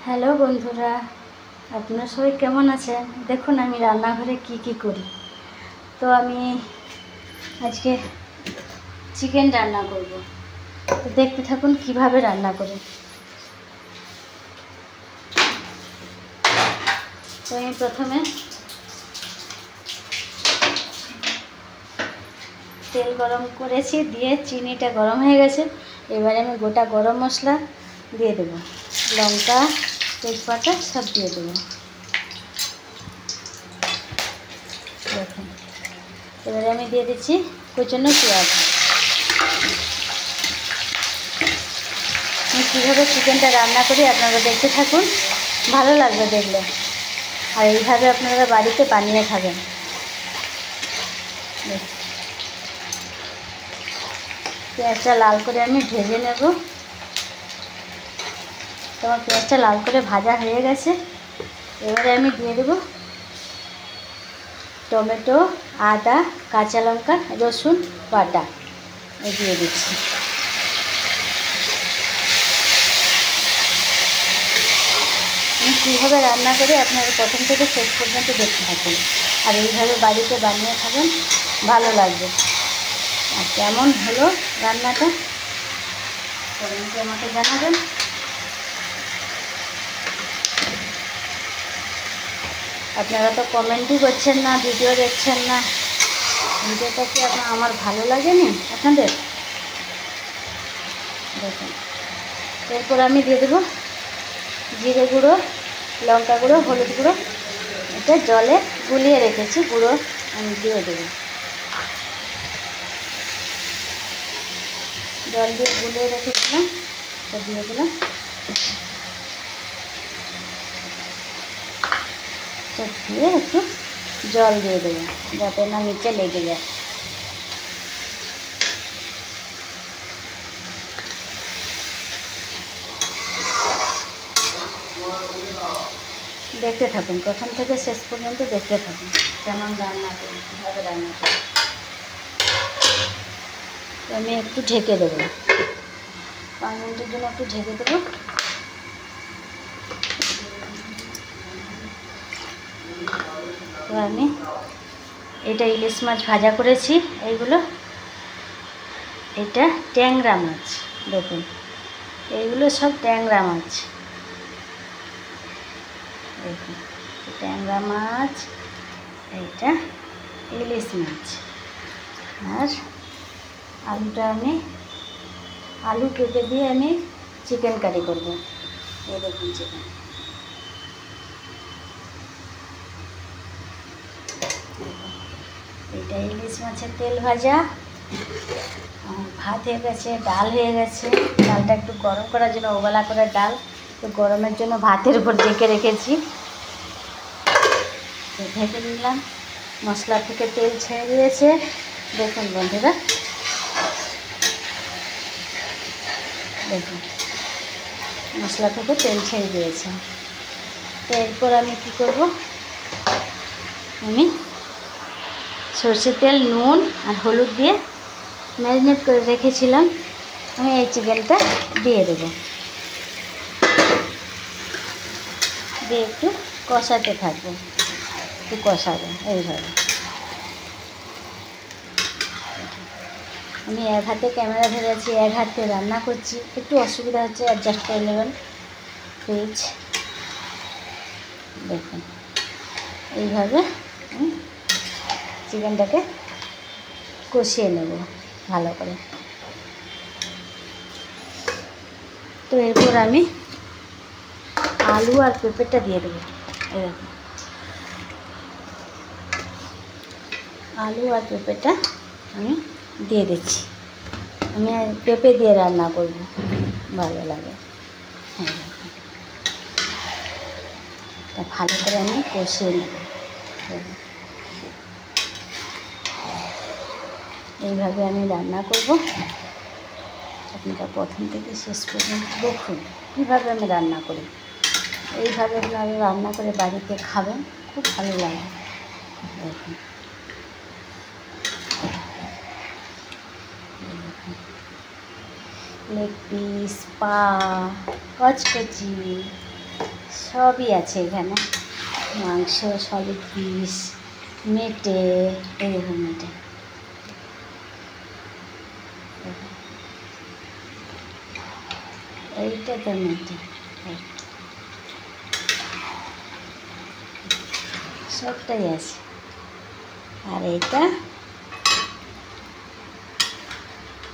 Hello বন্ধুরা, আপনারা সবাই কেমন আছেন? দেখুন আমি রান্নাঘরে কি করি। তো আমি আজকে চিকেন রান্না করব। তো দেখতে থাকুন কিভাবে রান্না করি। তো আমি প্রথমে তেল গরম করেছি, দিয়ে চিনিটা গরম হয়ে গেছে। এবারে আমি গোটা গরম মশলা দিয়ে দেবো, লঙ্কা তেজপাতা সব দিয়ে দেবো। দেখুন এবারে আমি দিয়ে দিচ্ছি কুচনো পেঁয়াজ। আমি কীভাবে চিকেনটা রান্না করি আপনারা দেখতে থাকুন, ভালো লাগবে দেখলে। আর এইভাবে আপনারা বাড়িতে বানিয়ে খাবেন। পেঁয়াজটা লাল করে আমি ভেজে নেব। তোমার পেঁয়াজটা লাল করে ভাজা হয়ে গেছে। এবারে আমি দিয়ে দেবো টমেটো, আদা, কাঁচা লঙ্কা, রসুন বাটা দিয়ে দিচ্ছি। আমি কীভাবে রান্না করি আপনারা প্রথম থেকে শেষ পর্যন্ত দেখতে থাকুন। আর এইভাবে বাড়িতে বানিয়ে খাবেন, ভালো লাগবে। আর কেমন হলো রান্নাটা কমেন্টে আমাকে জানাবেন। আপনারা তো কমেন্টই করছেন না, ভিডিও দেখছেন না। ভিডিওটা কি আমার ভালো লাগেনি আপনাদের? দেখুন এরপর আমি দিয়ে দেবো জিরে গুঁড়ো, লঙ্কা গুঁড়ো, হলুদ গুঁড়ো। এটা জলে গুলিয়ে রেখেছি, গুঁড়ো আমি দিয়ে দেবো। জল দিয়ে গুলিয়ে রেখেছিলাম, তো দিয়ে দিলাম। তো দিয়ে একটু জল দিয়ে দেবো যাতে না নিচে লেগে যায়। দেখতে থাকুন, প্রথম থেকে শেষ পর্যন্ত দেখতে থাকুন কেমন রান্না করি, কীভাবে রান্না করি। তো আমি একটু ঢেকে দেবো, 5 মিনিটের জন্য একটু ঢেকে দেবো। তো আমি এটা ইলিশ মাছ ভাজা করেছি, এইগুলো এটা ট্যাংরা মাছ। দেখুন এইগুলো সব ট্যাংরা মাছ। দেখুন ট্যাংরা মাছ, এইটা ইলিশ মাছ। আর আলুটা আমি আলু কেটে দিয়ে আমি চিকেন কারি করব। এই দেখুন চিকেন। এটা ইলিশ মাছের তেল ভাজা। ভাত হয়ে গেছে, ডাল হয়ে গেছে। ডালটা একটু গরম করার জন্য, ওবেলা করে ডাল তো গরমের জন্য ভাতের উপর ঢেকে রেখেছি। ঢেকে দিলাম, মশলা থেকে তেল ছেড়ে দিয়েছে। দেখুন বন্ধুরা, দেখুন মশলা থেকে তেল ছেড়ে দিয়েছে। তো এরপর আমি কী করব, আমি সরষের তেল, নুন আর হলুদ দিয়ে ম্যারিনেট করে রেখেছিলাম। আমি এই চিকেনটা দিয়ে দেবো, দিয়ে একটু কষাতে থাকবো, একটু কষাবো এইভাবে। আমি এক হাতে ক্যামেরা ধরেছি, এক হাতে রান্না করছি, একটু অসুবিধা হচ্ছে, অ্যাডজাস্ট করে নেবেন প্লিজ। দেখুন এইভাবে চিকেনটাকে কষিয়ে নেব ভালো করে। তো এরপর আমি আলু আর পেঁপেটা দিয়ে দেবো। এরকম আলু আর পেঁপেটা আমি দিয়ে দিচ্ছি। আমি পেঁপে দিয়ে রান্না করব, ভালো লাগে। তা ভালো করে আমি কষিয়ে নেব। এইভাবে আমি রান্না করব। আপনারা প্রথম থেকে শেষ পর্যন্ত দেখুন কীভাবে আমি রান্না করি। এইভাবে আপনারা রান্না করে বাড়িতে খাবেন, খুব ভালো লাগে। দেখুন লেগ পিস, পা, কচকচি, সবই আছে এখানে, মাংস, সলিড পিস, মেটে, এই দেখুন মেটে, এইটা তো মেটে, সবটাই আছে। আর এইটা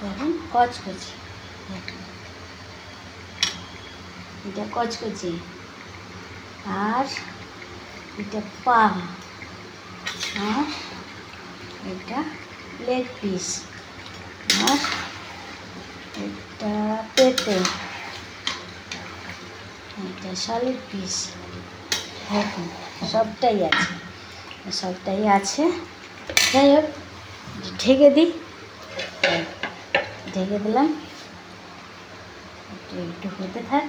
দেখুন কচকচি, দেখুন এটা কচকচি, আর এটা পা, আর এটা লেগ পিস, আর এটা পেঁপে, এটা সলিড পিস, দেখুন সবটাই আছে, সবটাই আছে। যাই হোক ঢেকে দিই, ঢেকে দিলাম, একটু হতে থাক।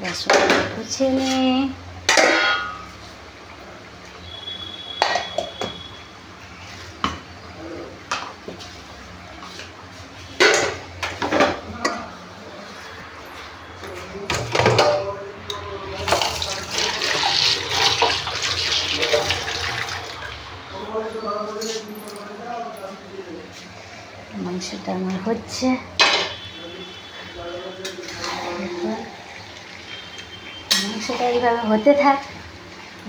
বাসনটা গুছিয়ে নিই। মাংসটা আমার হচ্ছে, মাংসটা এইভাবে হতে থাক,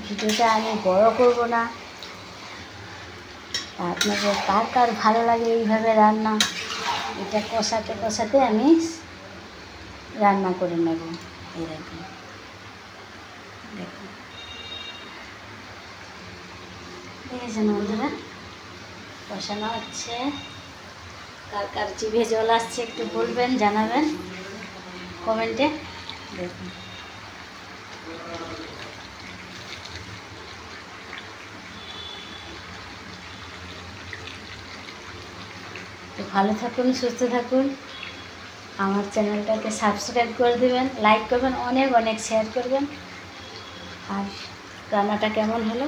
ভিডিওটা আমি বড় করব না। আপনাদের কার কার ভালো লাগে এইভাবে রান্না, এটা কষাতে কষাতে আমি রান্না করে নেব। এরকম দেখুন, দেখেছেন বন্ধুরা কষানো হচ্ছে। কার কার জিভে জল আসছে একটু বলবেন, জানাবেন কমেন্টে। দেখুন তো ভালো থাকুন, সুস্থ থাকুন, আমার চ্যানেলটাকে সাবস্ক্রাইব করে দেবেন, লাইক করবেন, অনেক অনেক শেয়ার করবেন। আর রান্নাটা কেমন হলো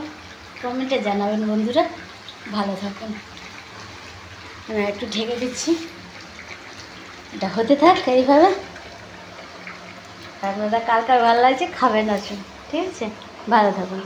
কমেন্টে জানাবেন বন্ধুরা। ভালো থাকুন। আমি একটু ঢেকে দিচ্ছি, এটা হতে থাক এইভাবে। আপনারা কার কার ভালো লাগছে খাবেন আসুন, ঠিক আছে? ভালো থাকুন।